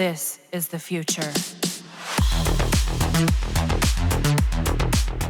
This is the future.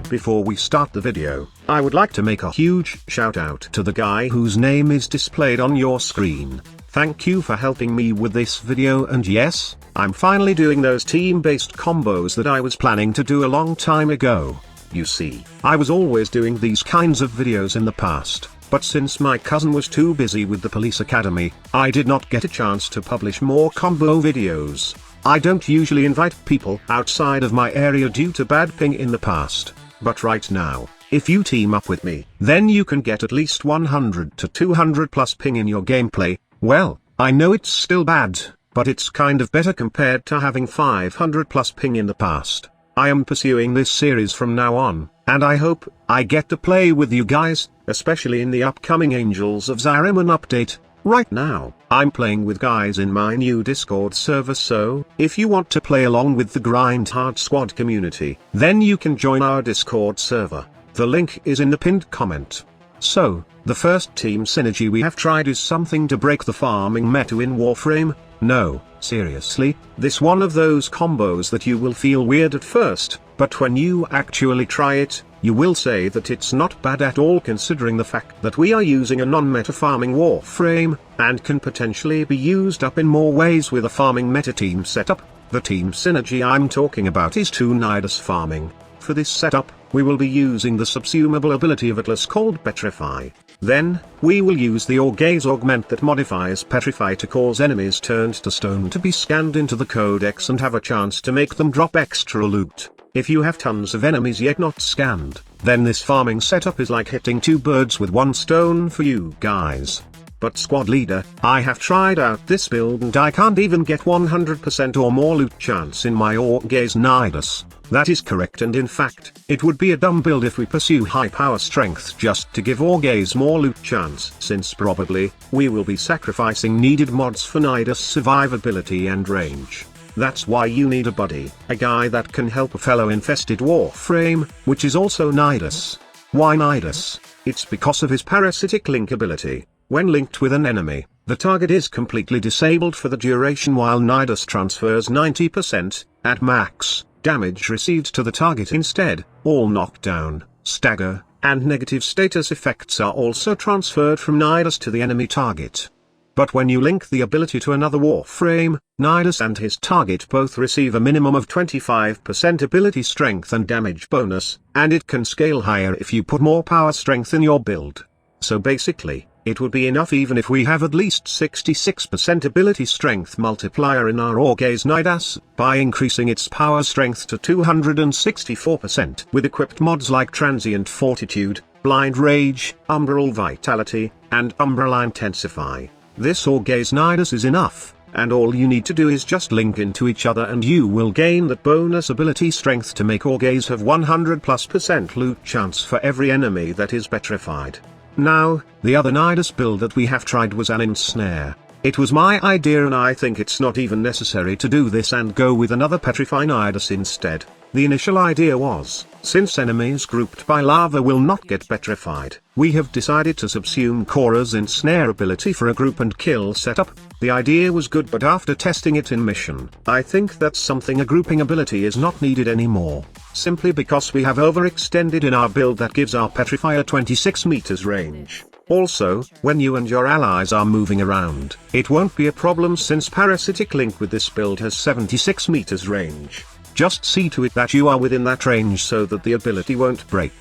Before we start the video, I would like to make a huge shout out to the guy whose name is displayed on your screen. Thank you for helping me with this video, and yes, I'm finally doing those team-based combos that I was planning to do a long time ago. You see, I was always doing these kinds of videos in the past, but since my cousin was too busy with the police academy, I did not get a chance to publish more combo videos. I don't usually invite people outside of my area due to bad ping in the past. But right now, if you team up with me, then you can get at least 100 to 200 plus ping in your gameplay. Well, I know it's still bad, but it's kind of better compared to having 500 plus ping in the past. I am pursuing this series from now on, and I hope I get to play with you guys, especially in the upcoming Angels of Zariman update. Right now, I'm playing with guys in my new Discord server, so if you want to play along with the Grind Hard Squad community, then you can join our Discord server. The link is in the pinned comment. So, the first team synergy we have tried is something to break the farming meta in Warframe. No, seriously, this one of those combos that you will feel weird at first, but when you actually try it, you will say that it's not bad at all, considering the fact that we are using a non-meta farming Warframe, and can potentially be used up in more ways with a farming meta team setup. The team synergy I'm talking about is 2 Nidus farming. For this setup, we will be using the subsumable ability of Atlas called Petrify. Then, we will use the Gaze augment that modifies Petrify to cause enemies turned to stone to be scanned into the codex and have a chance to make them drop extra loot. If you have tons of enemies yet not scanned, then this farming setup is like hitting 2 birds with 1 stone for you guys. But squad leader, I have tried out this build and I can't even get 100% or more loot chance in my Gaze Nidus. That is correct, and in fact, it would be a dumb build if we pursue high power strength just to give Gaze more loot chance, since probably, we will be sacrificing needed mods for Nidus survivability and range. That's why you need a buddy, a guy that can help a fellow infested Warframe, which is also Nidus. Why Nidus? It's because of his Parasitic Link ability. When linked with an enemy, the target is completely disabled for the duration, while Nidus transfers 90%, at max, damage received to the target instead. All knockdown, stagger, and negative status effects are also transferred from Nidus to the enemy target. But when you link the ability to another Warframe, Nidus and his target both receive a minimum of 25% ability strength and damage bonus, and it can scale higher if you put more power strength in your build. So basically, it would be enough even if we have at least 66% ability strength multiplier in our Gaze Nidus, by increasing its power strength to 264% with equipped mods like Transient Fortitude, Blind Rage, Umbral Vitality, and Umbral Intensify. This Gaze Nidus is enough, and all you need to do is just link into each other and you will gain that bonus ability strength to make Gaze have 100+% loot chance for every enemy that is petrified. Now, the other Nidus build that we have tried was an ensnare. It was my idea, and I think it's not even necessary to do this and go with another Petrify Nidus instead. The initial idea was, since enemies grouped by lava will not get petrified, we have decided to subsume Korra's ensnare ability for a group and kill setup. The idea was good, but after testing it in mission, I think that's something a grouping ability is not needed anymore, simply because we have overextended in our build that gives our Petrifier 26 meters range. Also, when you and your allies are moving around, it won't be a problem since Parasitic Link with this build has 76 meters range. Just see to it that you are within that range so that the ability won't break.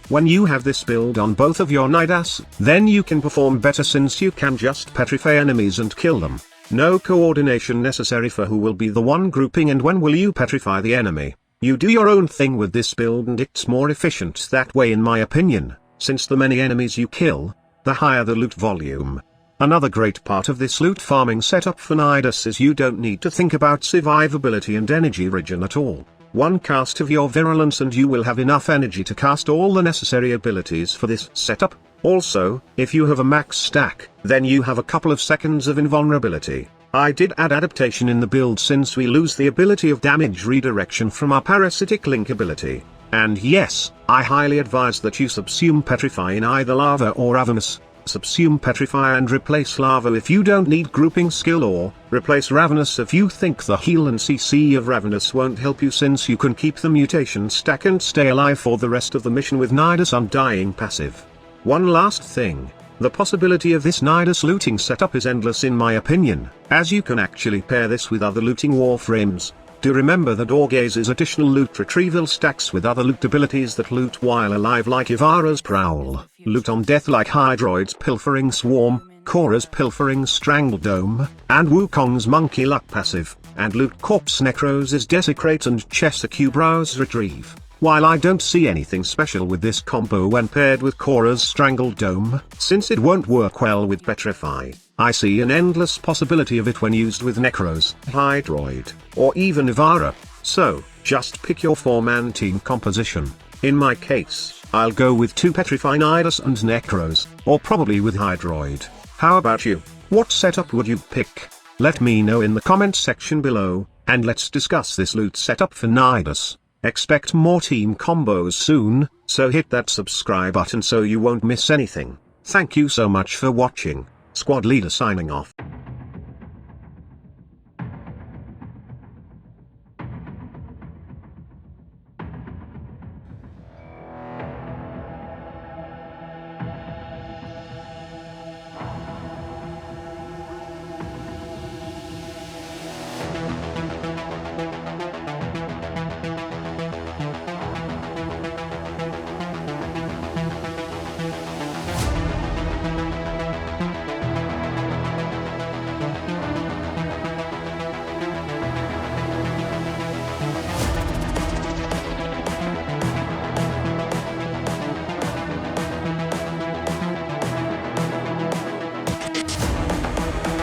When you have this build on both of your Nidus, then you can perform better since you can just petrify enemies and kill them. No coordination necessary for who will be the one grouping and when will you petrify the enemy. You do your own thing with this build and it's more efficient that way in my opinion, since the many enemies you kill, the higher the loot volume. Another great part of this loot farming setup for Nidus is you don't need to think about survivability and energy regen at all. One cast of your virulence and you will have enough energy to cast all the necessary abilities for this setup. Also, if you have a max stack, then you have a couple of seconds of invulnerability. I did add adaptation in the build since we lose the ability of damage redirection from our Parasitic Link ability. And yes, I highly advise that you subsume Petrify in either Lava or Avernus. Subsume Petrify and replace Lava if you don't need grouping skill, or replace Ravenous if you think the heal and CC of Ravenous won't help you, since you can keep the mutation stack and stay alive for the rest of the mission with Nidus Undying passive. One last thing. The possibility of this Nidus looting setup is endless in my opinion, as you can actually pair this with other looting Warframes. Do remember that Gaze's additional loot retrieval stacks with other loot abilities that loot while alive, like Ivara's Prowl, loot on death like Hydroid's Pilfering Swarm, Korra's Pilfering Strangledome, and Wukong's Monkey Luck passive, and loot Corpse Necros's Desecrate and Chesacubrow's Retrieve. While I don't see anything special with this combo when paired with Korra's Strangledome, since it won't work well with Petrify, I see an endless possibility of it when used with Necros, Hydroid, or even Ivara. So, just pick your 4-man team composition. In my case, I'll go with 2 Petrify Nidus and Necros, or probably with Hydroid. How about you? What setup would you pick? Let me know in the comment section below, and let's discuss this loot setup for Nidus. Expect more team combos soon, so hit that subscribe button so you won't miss anything. Thank you so much for watching. Squad Leader signing off.